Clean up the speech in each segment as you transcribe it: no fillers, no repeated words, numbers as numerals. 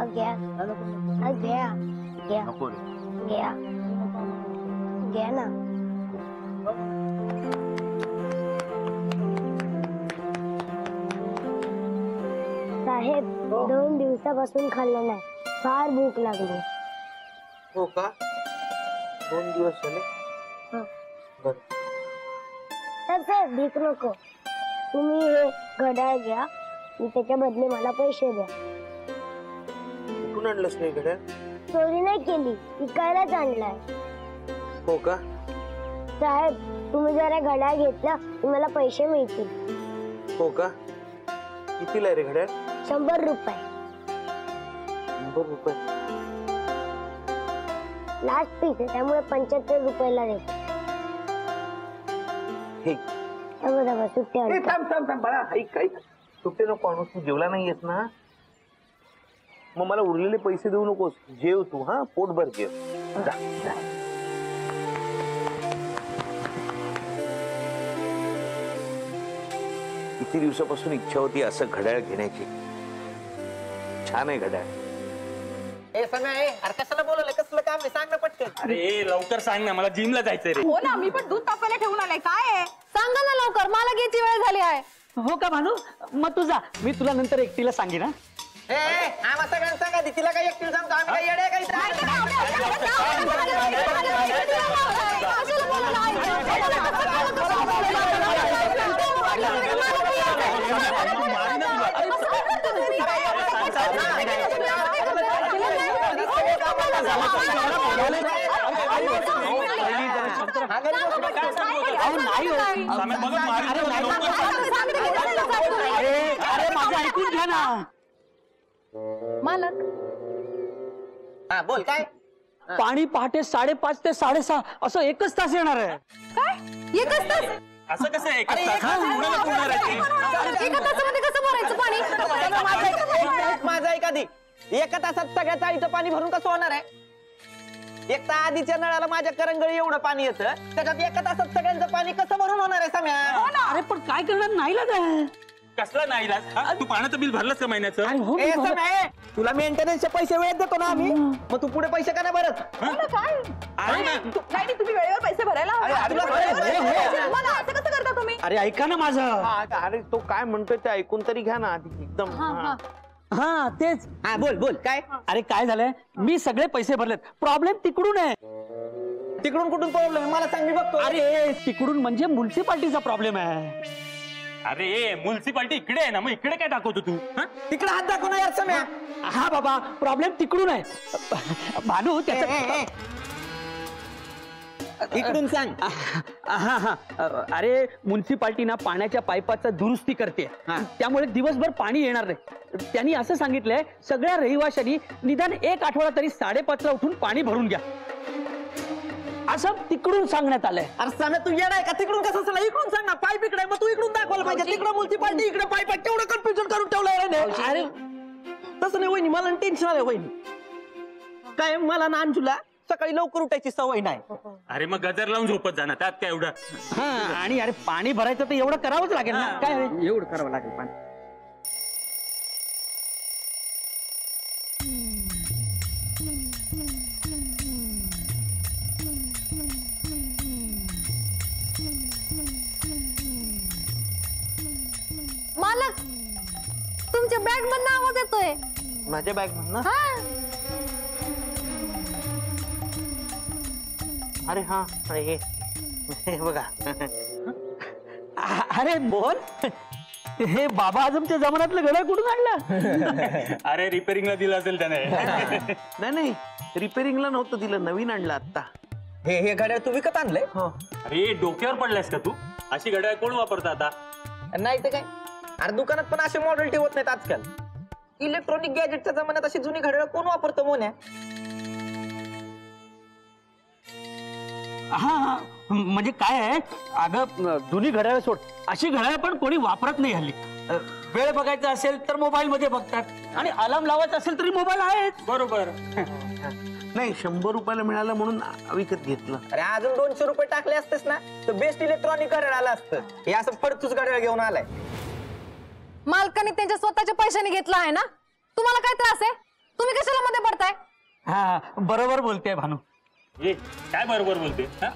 घ्या घ्या घ्या नको रे. घ्या घ्या ना. साहेब 2 दिवसापासून खाल्लं नाही, फार भूक लागली. हो का? 2 दिवस झाले. साहेब भीक नको, तुम्ही हे घड्याळ घ्या, मी त्याच्या बदले मला पैसे द्या. कुठून आणलंस नाही घड्याळ? चोरी नाही केली, विकायलाच आणलाय. हो का? साहेब तुम्ही जरा घड्याळ घेतला तर मला पैसे मिळतील. हो का? कितीला रे घड्याळ? 100 रुपये. 100 रुपये लास्ट पीस आहे, त्यामुळे 75 रुपयाला देतो. ठीक. सुट्टे थांब बाळा, ऐक. सुट्टे नको आणू, तू जेवला नाहीयेस ना, मग मला उरलेले पैसे देऊ नकोस. जेव तू, हा पोटभर जेव. जा. किती दिवसापासून इच्छा होती असं घड्याळ घेण्याची. छान आहे घड्याळ. अरे कशाला बोलवलं, कसलं काम आहे सांग ना पटकन. अरे लवकर सांग ना, मला जिमला जायचंय रे. हो ना, मी पण दूध तापायला ठेवून आलाय. काय आहे सांगा ना लवकर, मला घ्यायची वेळ झाली आहे. हो का भानू, मग तू जा, मी तुला नंतर एकटीला सांगेन. आम्हा सगळ्यांना सांगा, तिला काही एकटीला सांगतो आम्ही काही येडे काही अरे माझं ऐकून घ्या ना मालक. हा बोल काय. पाणी पहाटे 5:30 ते 6:30 असं 1 तास येणार आहे. काय एकच तास? असं कसं आहे? कुणाला पुरणार आहे ते? एका तासामध्ये कसं भरायचं पाणी? माझा एखादी 1 तासात सगळ्या चाळीचं पाणी भरून कसं होणार आहे? एक तर आधीच्या नळाला माझ्या करंगळी एवढं पाणी येतं, त्याच्यात 1 तासात सगळ्यांचं पाणी कसं भरून होणार आहे सम्या? अरे पण काय करणार, नाही लागत. कसला नाही इलाज? तू पाण्याचं बिल भरलंस का महिन्याचं? ए सम्या, तुला मेंटेनन्सचे पैसे वेळेत देतो ना आम्ही, मग तू पुढे पैसे का नाही भरत? काय नाही, तुम्ही वेळेवर पैसे भरायला मला असं कसं करता तुम्ही? अरे ऐका ना माझं. अरे तो काय म्हणतोय ते ऐकून तरी घ्या ना एकदम. हा तेच. हा बोल काय. अरे काय झालंय, मी सगळे पैसे भरलेत, प्रॉब्लेम तिकडून आहे. तिकडून कुठून प्रॉब्लेम मला सांग, मी बघतो. अरे तिकडून म्हणजे म्युन्सिपाल्टीचा प्रॉब्लेम आहे. अरे म्युन्सिपाल्टी इकडे आहे ना, मग इकडे काय दाखवतो तू? तिकडे हात दाखव ना यार सम्या. हा बाबा, प्रॉब्लेम तिकडून आहे. भानू त्याचं इकडून सांग. हा अरे म्युन्सिपाल्टी ना पाण्याच्या पाईपाचं दुरुस्ती करते, त्यामुळे दिवसभर पाणी येणार नाही. त्यांनी असं सांगितलंय, सगळ्या रहिवाशांनी निदान 1 आठवडा तरी 5:30ला उठून पाणी भरून घ्या, असं तिकडून सांगण्यात आलंय. अरे सम्या तू येणार का? तिकडून कसं असलं, इकडून सांग ना. पाईप इकडे, मग तू इकडून दाखवायला पाहिजे. तिकडे म्युन्सिपाल्टी, इकडे पाईप, केवढं कन्फ्युजन करून ठेवलंय. अरे तसं नाही वहिनी, मला टेन्शन आलंय वहिनी. काय मला ना अंजुला सकाळी लवकर उठायची सवय नाही. अरे मग गजर लावून झोपत जाणार, त्यात काय एवढं? हा आणि अरे पाणी भरायचं तर एवढं करावंच लागेल ना. काय एवढं करावं लागेल पाणी. मालक तुमच्या बॅग मधनं आवाज येतोय. माझ्या बॅग मधनं? अरे हा हे बघा. अरे बोल, हे बाबा आजमच्या जमान्यातलं घड्याळ कुठून आणलं? अरे रिपेअरिंगला दिलं असेल त्याने. नाही रिपेअरिंगला नव्हतं दिलं, नवीन आणलं आता. हे घड्याळ तू विकत आणलंय? अरे डोक्यावर पडलायस का तू? अशी घड्याळ कोण वापरतं आता? नाही तर काय. अरे दुकानात पण असे मॉडेल ठेवत नाहीत आजकाल. इलेक्ट्रॉनिक गॅजेटच्या जमान्यात अशी जुनी घड्याळ कोण वापरतं मोन्या? हा म्हणजे काय आहे, अगं जुनी घड्याळ सोड, अशी घड्याळ पण कोणी वापरत नाही हल्ली. वेळ बघायचा असेल तर मोबाईल मध्ये बघतात, आणि अलार्म लावायचा असेल तरी मोबाईल आहेत. बरोबर. नाही 100 रुपयाला मिळालं म्हणून विकत घेतलं. अरे अजून 200 रुपये टाकले असतेस ना तर बेस्ट इलेक्ट्रॉनिक घड्याळ आलं असतं. हे असं फडतूच घड्याळ घेऊन आलाय. मालकाने त्यांच्या स्वतःच्या पैशाने घेतला आहे ना, तुम्हाला काय त्रास आहे? तुम्ही कशाला मध्ये पडताय? हा बरोबर बोलते भानू. ए काय बरोबर बोलते हा?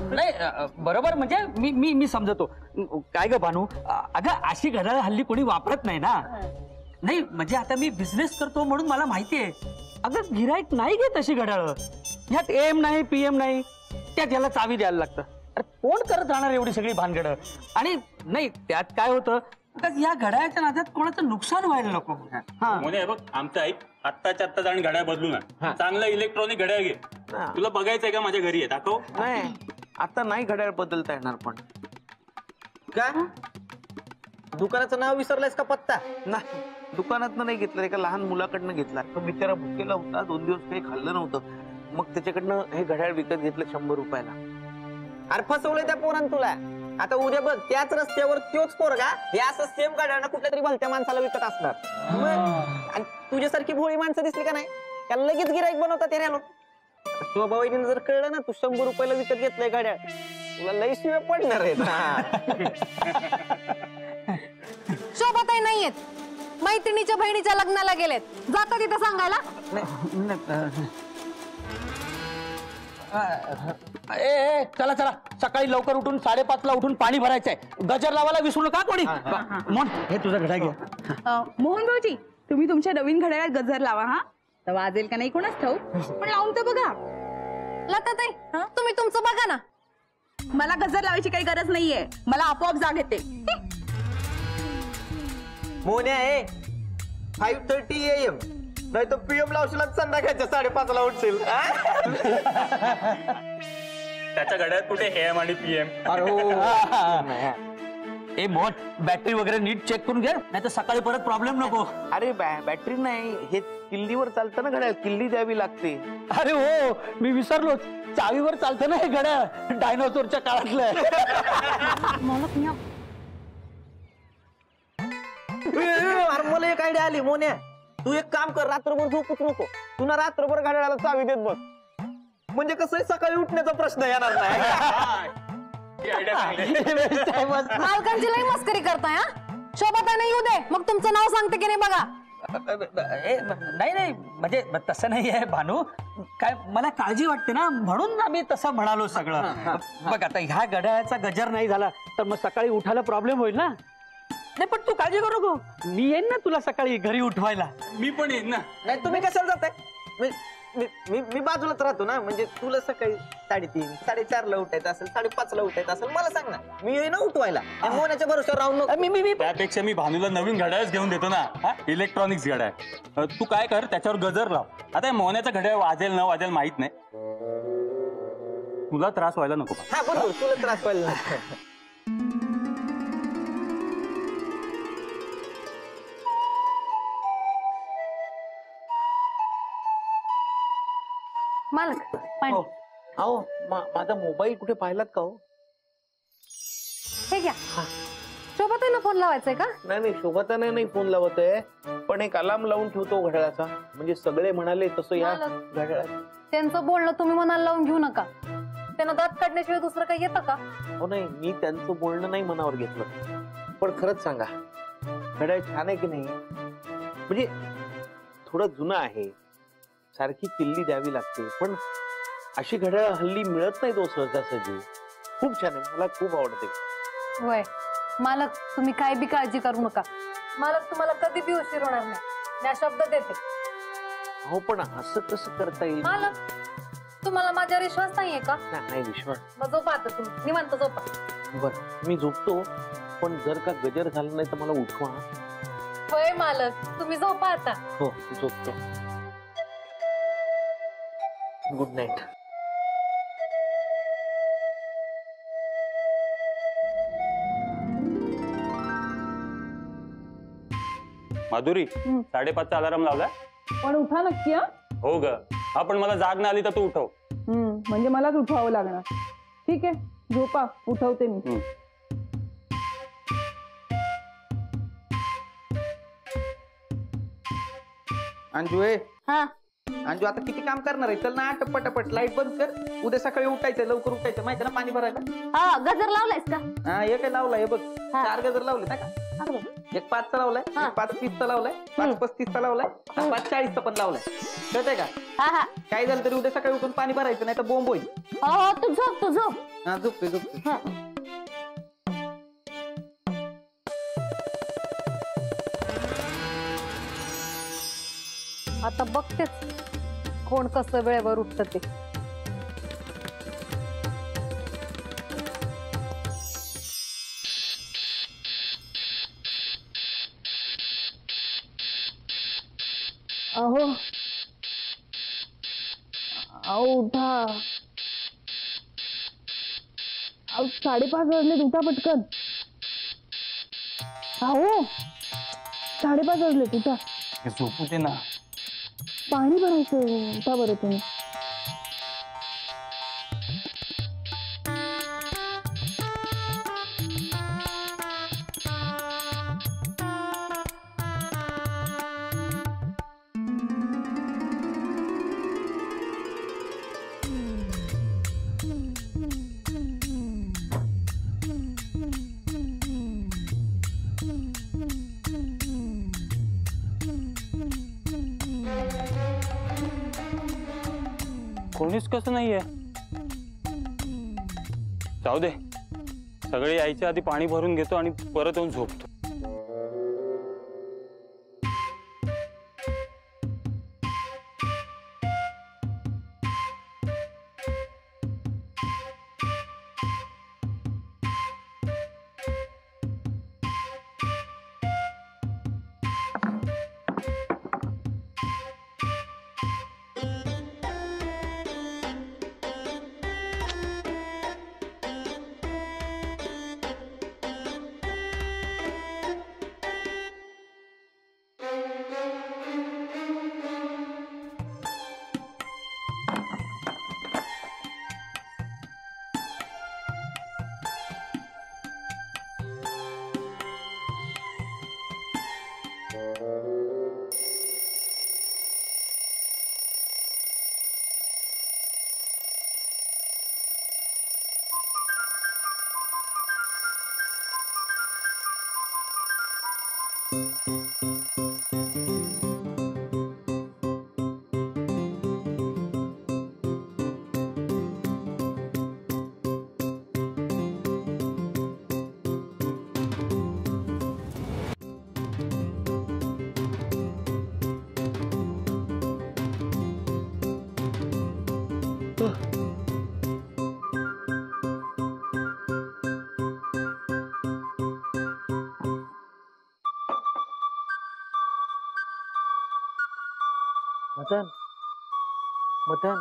नाही बरोबर म्हणजे मी मी मी समजतो. काय ग भानू, अगं अशी घड्याळ हल्ली कोणी वापरत नाही ना. नाही म्हणजे आता मी बिझनेस करतो म्हणून मला माहितीये. अगं गिराईक नाही घेत अशी घड्याळ. यात एम नाही PM नाही, त्यात याला चावी द्यायला लागतं. अरे कोण करत राहणार एवढी सगळी भानगड. आणि नाही त्यात काय होतं, या घड्याळाच्या नादात कोणाचं नुकसान व्हायला नको. हा मोने बघ आमचं ऐक, आत्ताच्या आत्ता जाऊन घड्याळ बदलू ना. चांगलं इलेक्ट्रॉनिक घड्याळ घे. तुला बघायचंय का माझ्या घरी आहे दाखव. नाही आता नाही घड्याळ बदलता येणार. पण का दुकानाचं नाव विसरलायस का पत्ता? नाही दुकानात नाही घेतलं, एका लहान मुलाकडनं घेतला. तो बिचारा भुकेला होता, 2 दिवस काही खाल्लं नव्हतं. मग त्याच्याकडनं हे घड्याळ विकत घेतलं 100 रुपयाला. अरे फसवलंय त्या पोरानं तुला. आता उद्या बघ त्याच रस्त्यावर तोच पोरगा हे असं सेम गाड्यांना कुठल्या तरी भलत्या माणसाला विकत असणार. आणि तुझ्यासारखी भोळी माणसं दिसली का नाही त्याला लगेच गिराईक बनवतात. त्याने स्वभावाने जर कळलं ना तू 100 रुपयाला विकत घेतलंय गाड्या, तुला लई शिव्या पडणार आहेत. शोभाताई नाहीयेत, मैत्रिणीच्या बहिणीच्या लग्नाला गेलेत. जाता तिथं सांगायला. ए चला चला, सकाळी लवकर उठून 5:30ला उठून पाणी भरायचंय. गजर लावायला विसरू नका कोणी. म्हणून हे तुझा घड्याळ घे. मोहन भाऊजी, तुम्ही तुमच्या नवीन घड्याळात गजर लावा. हा तर वाजेल का नाही कोणाच ठाऊक, पण लावून तर बघा. लताताई तुम्ही तुमचं बघा ना. मला गजर लावायची काही गरज नाहीये, मला आपोआप जाग येते. मोन्या आहे 5:30 AM नाही तर PM लावशील संध्याकाळच्या 5:30ला उठशील. त्याच्या घड्याळात कुठे AM आणि PM. ए मोठ बॅटरी वगैरे नीट चेक करून घे, नाही तर सकाळी परत प्रॉब्लेम नको. अरे बॅटरी नाही, हे किल्लीवर चालतं ना घड्याळ, किल्ली द्यावी लागते. अरे हो मी विसरलो, चावीवर चालतं ना हे घड्याळ, डायनोसॉरच्या काळातलं. अरे मला एक आयडिया आली. मोन्या तू एक काम कर, रात्रभर झोपूच नको. तू ना रात्रभर घड्याळाला चावी देत बघ, म्हणजे कसं आहे सकाळी उठण्याचा प्रश्न येणार नाही. ही idea चांगली आहे. मालकांची लई मस्करी करताय. शोभाताई नाही येऊ दे, मग तुमचं नाव सांगते की नाही बघा. नाही नाही म्हणजे तसं नाही आहे भानू, काय मला काळजी वाटते ना म्हणून आम्ही तसं म्हणालो सगळं. बघ आता ह्या घड्याळाचा गजर नाही झाला तर मग सकाळी उठायला प्रॉब्लेम होईल ना. नाही पण तू काळजी करू नको, मी येईन ना तुला सकाळी घरी उठवायला. मी पण येईन ना. नाही तुम्ही कशाला जाताय? मी बाजूलाच राहतो ना, म्हणजे तुला सकाळी 3:30 4:30ला उठायचं असेल, 5:30ला उठायचं असेल, मला सांग ना, मी येईन उठवायला. मोन्याच्या भरोश्यावर राहून नको. त्यापेक्षा मी भानूला नवीन घड्याळच घेऊन देतो ना, इलेक्ट्रॉनिक्स घड्याळ. तू काय कर त्याच्यावर गजर लाव. आता मोन्याचं घड्याळ वाजेल न वाजेल माहित नाही, तुला त्रास व्हायला नको. हा बरोबर, तुला त्रास व्हायला नको. मालक पाणी. अहो माझा मोबाईल कुठे पाहिलात का हो? हे घ्या. शोभाताईला फोन लावायचाय का? नाही शोभताने नाही फोन लावत आहे, पण एक अलार्म लावून ठेवतो घड्याळाचा, म्हणजे सगळे म्हणाले तसं या घड्याळात. त्यांचं बोलणं तुम्ही मनाला लावून घेऊ नका. त्यांना दात काढण्याशिवाय दुसरं काही येतं का? हो नाही, मी त्यांचं बोलणं नाही मनावर घेतलं. पण खरंच सांगा, घड्याळ छान आहे की नाही? म्हणजे थोडं जुनं आहे, सारखी किल्ली द्यावी लागते, पण अशी घड्याळ हल्ली मिळत नाही तो सहजासहजी. खूप छान आहे, मला खूप आवडते. होय मालक, तुम्ही काय बी काळजी करू नका. मालक तुम्हाला कधी बी उशीर होणार नाही, मी शब्द देते. हो पण असं कसं करता येईल? मालक तुम्हाला माझ्यावर विश्वास नाहीये का? नाही विश्वास. मग झोपा आता तुम्ही, निवांत झोपा. बर मी झोपतो, पण जर का गजर झाला नाही तर मला उठवा. होय मालक, तुम्ही झोपा आता. हो झोपतो. Good night. माधुरी 5:30चा अलार्म लावलाय? पण उठा नक्की. हो ग. हा पण मला जाग नाही आली तर तू उठव. म्हणजे मलाच उठवावं लागणार. ठीक आहे झोपा, उठवते मी. अंजू अंजू आता किती काम करणार आहे? चल ना पटापट लाईट बंद कर. उद्या सकाळी उठायचं, लवकर उठायचं, माहिती ना पाणी भरायला. हा गजर लावलायस का? हा हे काय लावलाय बघ, 4 गजर लावले ना का? एक 5चा लावलाय, हा. एक 5:30चा लावलाय, 5:35चा लावलाय, 5:40चा पण लावलाय. कळतंय का? हा हा काय झालं तरी उद्या सकाळी उठून पाणी भरायचं, नाही तर बोंब होईल. हो हो तू झोप तू झोप. हा झोपतोय. हा. आता बघतेच कोण कसं वेळेवर उठत ते. अहो अहो उठा. अहो 5:30 वाजले, उठा पटकन. अहो 5:30 वाजले, उठा. झोपू दे ना. पाणी भरायचं, उठा बरं तुम्ही. कोणीच कसं नाहीये. जाऊ दे, सगळे यायच्या आधी पाणी भरून घेतो आणि परत येऊन झोपतो. मदन मदन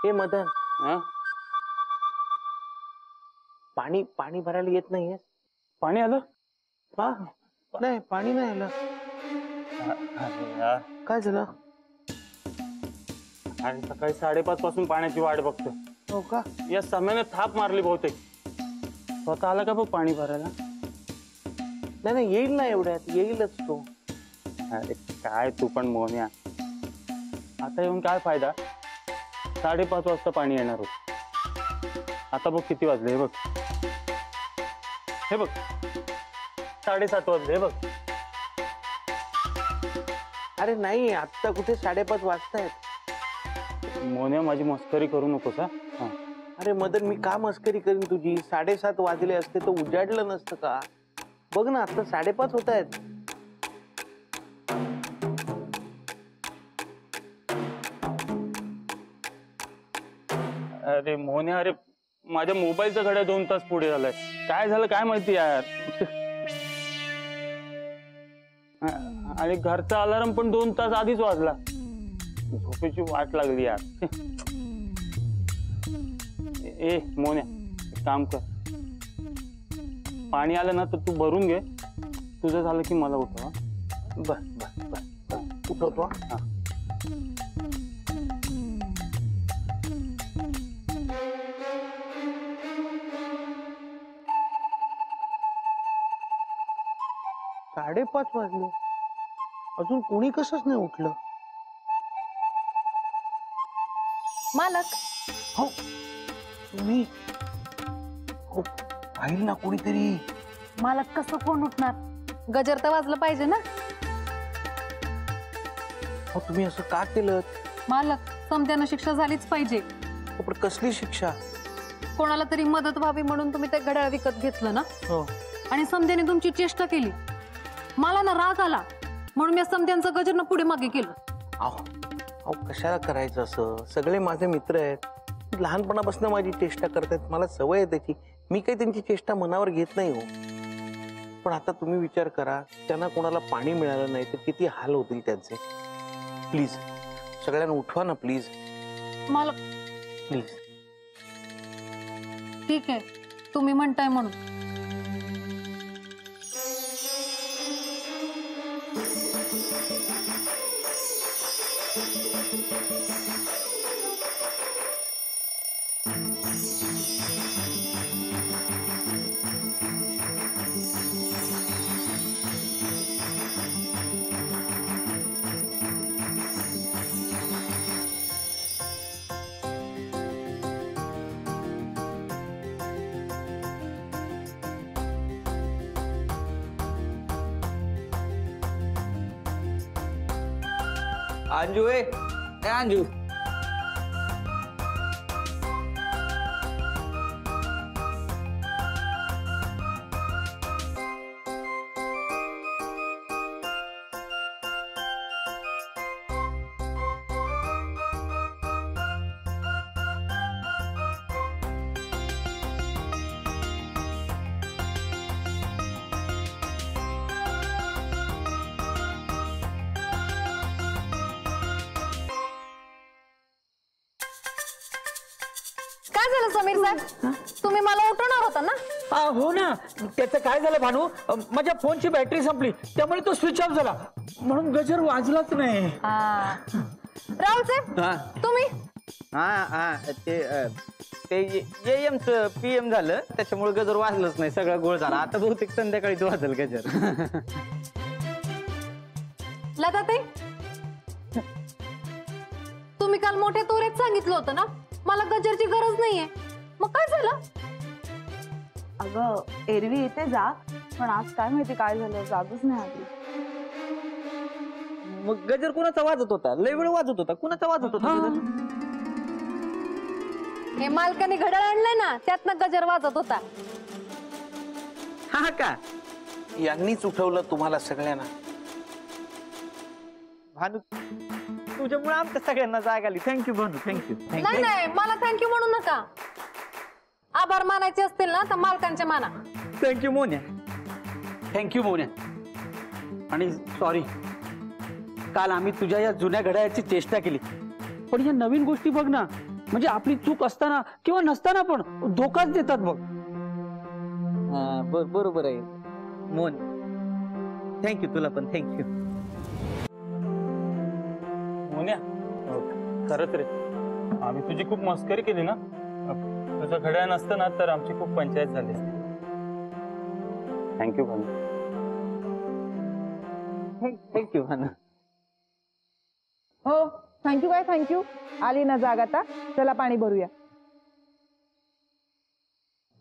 हे मदन, हा? पाणी पाणी भरायला येत नाहीये. पाणी आलं? हा नाही, पाणी नाही आलं. अरे यार, काय झालं? आणि सकाळी 5:30 पासून पाण्याची वाट बघतो. हो का? या सम्याने थाप मारली बहुतेक. स्वतः आला का बघ पाणी भरायला? नाही नाही, येईल ना, एवढ्यात येईलच तो. अरे काय तू पण मोन्या, आता येऊन काय फायदा? 5:30 वाजता पाणी येणार होत. आता बघ किती वाजले, हे बघ, हे बघ 7:30 वाजले, हे बघ. अरे नाही, आता कुठे 5:30 वाजतायत. मोन्या, माझी मस्करी करू नकोस. हा, अरे मदन, मी का मस्करी करीन तुझी? 7:30 वाजले असते तर उजाडलं नसतं का? बघ ना, आता 5:30 होत आहेत. अरे मोन्या, अरे माझ्या मोबाईलचं घड्याळ 2 तास पुढे झालंय. काय झालं काय माहिती यार. आणि घरचा अलार्म पण 2 तास आधीच वाजला. झोपेची वाट लागली यार. ए मोन्या, एक काम कर, पाणी आलं ना तर तू भरून घे. तुझं झालं की मला उठव. बर बर बर, उठवतो. हा. साडे 5 वाजले, अजून कोणी कसंच नाही उठलं. मालक, हो तुम्ही, हो पाहिल ना कोणीतरी. मालक कसं कोण उठणार? गजर तर वाजलं पाहिजे ना. अहो, तुम्ही असं का केलं? मालक, समत्यांना शिक्षा झालीच पाहिजे. पण कसली शिक्षा? कोणाला तरी मदत व्हावी म्हणून तुम्ही ते घड्याळ विकत घेतलं ना, हो. आणि समध्याने तुमची चेष्टा केली. मला ना राग आला म्हणून मी समध्यांचं गजर ना पुढे मागे केलं. अहो अहो, कशाला करायचं असं? सगळे माझे मित्र आहेत, लहानपणापासून माझी चेष्टा करतायत, मला सवय आहे त्याची. मी काही त्यांची चेष्टा मनावर घेत नाही हो. पण आता तुम्ही विचार करा, त्यांना कोणाला पाणी मिळालं नाही तर किती हाल होतील त्यांचे. प्लीज सगळ्यांना उठवा ना प्लीज. मालक, प्लीज. ठीक आहे, तुम्ही म्हणताय म्हणून. अंजू ए अंजू, काय झालं समीर साहेब? तुम्ही मला उठवणार होता ना? हो ना, त्याचं काय झालं भानू, माझ्या फोनची बॅटरी संपली त्यामुळे तो स्विच ऑफ झाला म्हणून गजर वाजलाच नाही. राहुल साहेब, तुम्ही ते एमचं PM झालं त्याच्यामुळे गजर वाजलंच नाही, सगळा गोळ झाला. आता बहुतेक संध्याकाळी वाजल गजर. लताताई, तुम्ही काल मोठ्या तोरेत सांगितलं होतं ना मला गजरची गरज नाहीये, मग काय झालं? अगं एरवी येते जाग, पण आज काय माहिती काय झालं, जागच नाही आली. मग गजर कुणाचा वाजत होता? लय वेळ वाजत होता. कुणाचा वाजत होता गजर? हे मालकाने घड्याळ आणलंय ना, त्यातनं गजर वाजत होता. हा का? यांनीच उठवलं तुम्हाला सगळ्यांना. भानू, तुझ्यामुळे आमच्या सगळ्यांना जाग आली. Thank you Bhanu, thank you. नाही नाही, मला थँक्यू म्हणू नका. आभार मानायचे असतील ना तर मालकांचे माना. थँक्यू मोन्या. थँक्यू मोन्या. आणि सॉरी, काल आम्ही तुझ्या या जुन्या घड्याळाची चेष्टा केली, पण या नवीन गोष्टी बघ ना, म्हणजे आपली चूक असताना किंवा नसताना पण धोकाच देतात बघ. बरोबर आहे मोन. थँक्यू तुला पण, थँक्यू. मोन्या, खरंच रे, आम्ही तुझी खूप मस्करी केली ना. तुझं घड्याळ नसतं ना तर आमची खूप पंचायत झाली असती. थँक्यू भानू. थँक्यू भानू. हो, थँक्यू काय थँक्यू. आली ना जाग आता, चला पाणी भरूया.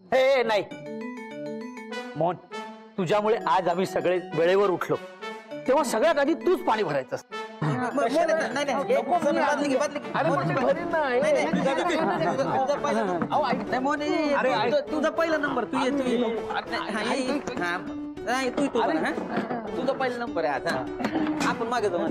हे नाही मोहन, तुझ्यामुळे आज आम्ही सगळे वेळेवर उठलो, तेव्हा सगळ्यात आधी तूच पाणी भरायचं. तुझा पहिला नंबर. तुझा पहिला नंबर आहे आता. आपण मागे जाऊ.